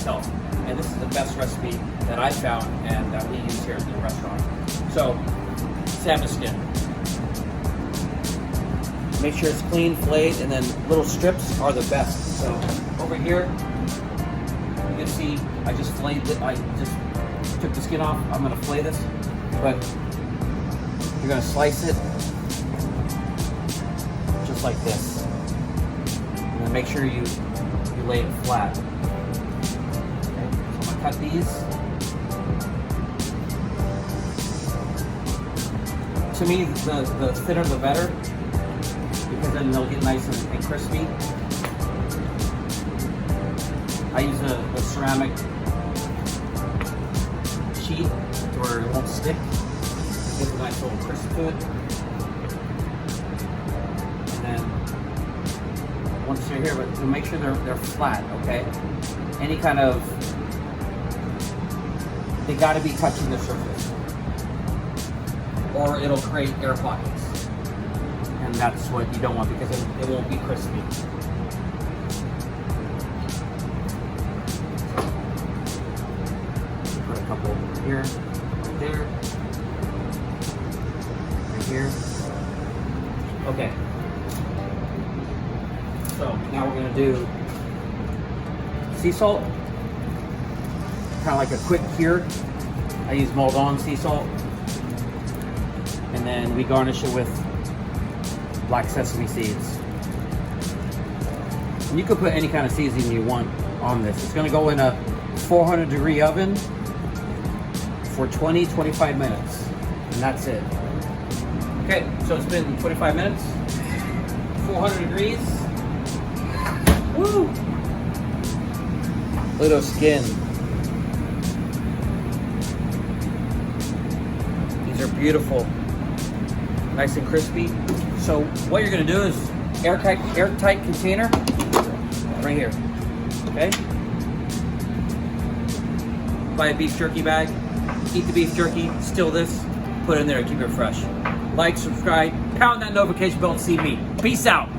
myself. And this is the best recipe that I found and that we use here at the restaurant. So, salmon skin. Make sure it's clean, filleted, and then little strips are the best. So, over here, you can see I just filleted it. I just took the skin off. I'm gonna fillet this, but you're gonna slice it just like this. And then make sure you lay it flat. Okay, so I'm gonna cut these. To me, the thinner the better, because then they'll get nice and crispy. I use a ceramic sheet where it won't stick. It gives a nice little crisp to it. And then once you're here, but make sure they're flat, okay? Any kind of, they gotta be touching the surface, or it'll create air pockets. And that's what you don't want, because it won't be crispy. Put a couple here, right there, right here. Okay. So now we're gonna do sea salt, kind of like a quick cure. I use Maldon sea salt, and then we garnish it with black sesame seeds. And you could put any kind of seasoning you want on this. It's gonna go in a 400-degree oven for 20-25 minutes, and that's it. Okay, so it's been 25 minutes, 400 degrees. Woo! Look at those skin. These are beautiful, nice and crispy. So what you're gonna do is airtight container right here. Okay. Buy a beef jerky bag. Eat the beef jerky. Still this. Put it in there. Keep it fresh. Like, subscribe, pound that notification bell to see me. Peace out.